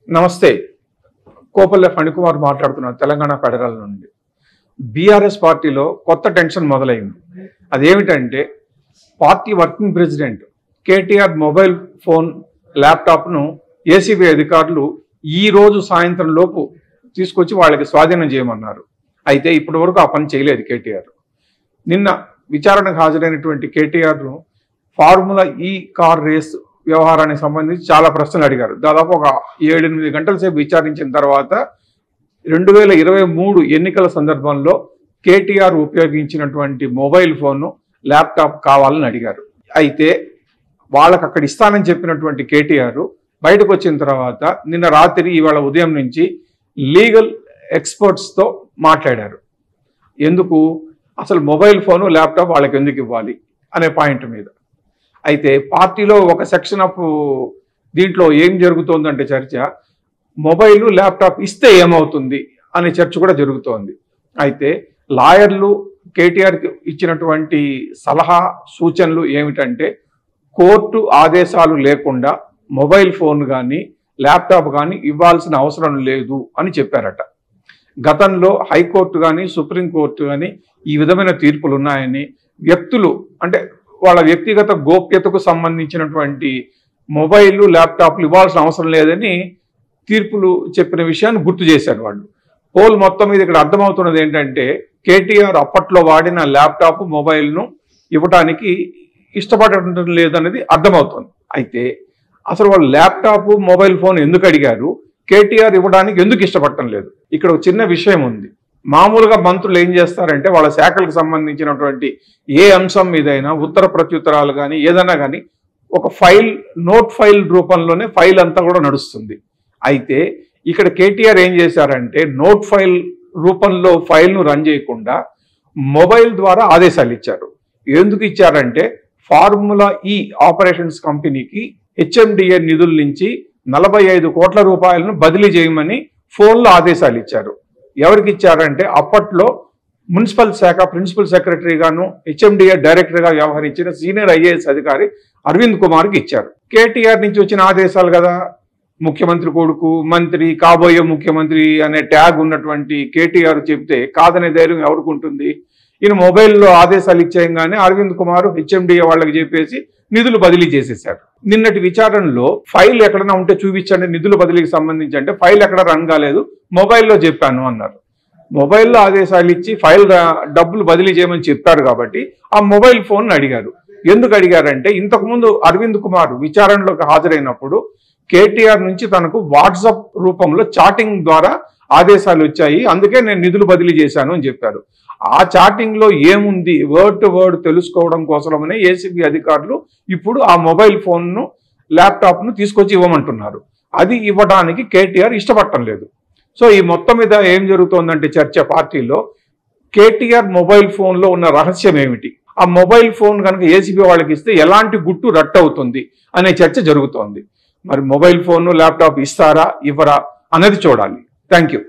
నమస్తే. కోపల్లె ఫణికుమార్ మాట్లాడుతున్నాను తెలంగాణ ఫెడరల్ నుండి. బీఆర్ఎస్ పార్టీలో కొత్త టెన్షన్ మొదలైంది. అదేమిటంటే party working president KTR mobile phone ల్యాప్టాప్ను ఏసీబీ అధికారులు ఈ రోజు సాయంత్రం లోపు తీసుకొచ్చి వాళ్ళకి స్వాధీనం చేయమన్నారు. అయితే ఇప్పటి వరకు ఆ పని చేయలేదు కేటీఆర్. నిన్న విచారణకు హాజరైనటువంటి కేటీఆర్ను ఫార్ములా ఈ కార్ రేస్ వ్యవహారానికి సంబంధించి చాలా ప్రశ్నలు అడిగారు. దాదాపు ఒక 7-8 గంటల సేపు విచారించిన తర్వాత 2023 ఎన్నికల సందర్భంలో కేటీఆర్ ఉపయోగించినటువంటి మొబైల్ ఫోన్ ల్యాప్టాప్ కావాలని అడిగారు. అయితే వాళ్ళకి అక్కడ ఇస్తానని చెప్పినటువంటి కేటీఆర్ బయటకు వచ్చిన తర్వాత నిన్న రాత్రి ఇవాళ ఉదయం నుంచి లీగల్ ఎక్స్పర్ట్స్తో మాట్లాడారు. ఎందుకు అసలు మొబైల్ ఫోను ల్యాప్టాప్ వాళ్ళకి ఎందుకు ఇవ్వాలి అనే పాయింట్ మీద. అయితే పార్టీలో ఒక సెక్షన్ ఆఫ్ దీంట్లో ఏం జరుగుతోందంటే చర్చ, మొబైల్ ల్యాప్టాప్ ఇస్తే ఏమవుతుంది అనే చర్చ కూడా జరుగుతోంది. అయితే లాయర్లు కేటీఆర్కి ఇచ్చినటువంటి సలహా సూచనలు ఏమిటంటే కోర్టు ఆదేశాలు లేకుండా మొబైల్ ఫోన్ కానీ ల్యాప్టాప్ కానీ ఇవ్వాల్సిన అవసరం లేదు అని చెప్పారట. గతంలో హైకోర్టు కానీ సుప్రీంకోర్టు కానీ ఈ విధమైన తీర్పులు ఉన్నాయని, వ్యక్తులు అంటే వాళ్ళ వ్యక్తిగత గోప్యతకు సంబంధించినటువంటి మొబైల్ ల్యాప్టాప్లు ఇవ్వాల్సిన అవసరం లేదని తీర్పులు చెప్పిన విషయాన్ని గుర్తు చేశారు వాళ్ళు. పోల్ మొత్తం మీద ఇక్కడ అర్థమవుతున్నది ఏంటంటే కేటీఆర్ అప్పట్లో వాడిన ల్యాప్టాప్ మొబైల్ను ఇవ్వటానికి ఇష్టపడటం లేదనేది అర్థమవుతుంది. అయితే అసలు వాళ్ళు ల్యాప్టాప్ మొబైల్ ఫోన్ ఎందుకు అడిగారు, కేటీఆర్ ఇవ్వడానికి ఎందుకు ఇష్టపడటం లేదు? ఇక్కడ ఒక చిన్న విషయం ఉంది. మామూలుగా మంత్రులు ఏం చేస్తారంటే వాళ్ళ శాఖలకు సంబంధించినటువంటి ఏ అంశం మీదైనా ఉత్తర ప్రత్యుత్తరాలు కానీ ఏదైనా కానీ ఒక నోట్ ఫైల్ రూపంలోనే ఫైల్ అంతా కూడా నడుస్తుంది. అయితే ఇక్కడ కేటీఆర్ ఏం చేశారంటే నోట్ ఫైల్ రూపంలో ఫైల్ను రన్ చేయకుండా మొబైల్ ద్వారా ఆదేశాలు ఇచ్చారు. ఎందుకు ఇచ్చారంటే ఫార్ములా ఈ ఆపరేషన్స్ కంపెనీకి హెచ్ఎండిఏ నిధుల నుంచి 45 కోట్ల రూపాయలను బదిలీ చేయమని ఫోన్లో ఆదేశాలు ఇచ్చారు. ఎవరికి ఇచ్చారంటే అప్పట్లో మున్సిపల్ శాఖ ప్రిన్సిపల్ సెక్రటరీగాను హెచ్ఎండిఏ డైరెక్టర్గా వ్యవహరించిన సీనియర్ ఐఏఎస్ అధికారి అరవింద్ కుమార్కి ఇచ్చారు. కేటీఆర్ నుంచి వచ్చిన ఆదేశాలు కదా, ముఖ్యమంత్రి కొడుకు, మంత్రి, కాబోయే ముఖ్యమంత్రి అనే ట్యాగ్ ఉన్నటువంటి కేటీఆర్ చెప్తే కాదనే ధైర్యం ఎవరికి ఉంటుంది? ఈయన మొబైల్లో ఆదేశాలు ఇచ్చేయంగానే అరవింద్ కుమార్ హెచ్ఎండిఏ వాళ్ళకి చెప్పేసి నిధులు బదిలీ చేసేశారు. నిన్నటి విచారణలో ఫైల్ ఎక్కడైనా ఉంటే చూపించండి నిధుల బదిలీకి సంబంధించి అంటే ఫైల్ ఎక్కడ రన్ కాలేదు, మొబైల్లో చెప్పాను అన్నారు. మొబైల్లో ఆదేశాలు ఇచ్చి ఫైల్ డబ్బులు బదిలీ చేయమని చెప్పారు కాబట్టి ఆ మొబైల్ ఫోన్ అడిగారు. ఎందుకు అడిగారంటే ఇంతకుముందు అరవింద్ కుమార్ విచారణలోకి హాజరైనప్పుడు కేటీఆర్ నుంచి తనకు వాట్సాప్ రూపంలో చాటింగ్ ద్వారా ఆదేశాలు వచ్చాయి, అందుకే నేను నిధులు బదిలీ చేశాను అని చెప్పారు. ఆ చాటింగ్ లో ఏముంది వర్డ్ టు వర్డ్ తెలుసుకోవడం కోసమనే ఏసీబీ అధికారులు ఇప్పుడు ఆ మొబైల్ ఫోన్ను ల్యాప్టాప్ను తీసుకొచ్చి ఇవ్వమంటున్నారు. అది ఇవ్వడానికి కేటీఆర్ ఇష్టపడటం లేదు. సో ఈ మొత్తం మీద ఏం జరుగుతోందంటే చర్చ పార్టీలో కేటీఆర్ మొబైల్ ఫోన్లో ఉన్న రహస్యం ఏమిటి, ఆ మొబైల్ ఫోన్ కనుక ఏసీబీ వాళ్ళకి ఇస్తే ఎలాంటి గుట్టు రట్టు అవుతుంది అనే చర్చ జరుగుతోంది. మరి మొబైల్ ఫోన్ ల్యాప్టాప్ ఇస్తారా ఇవ్వరా అన్నది చూడాలి. Thank you.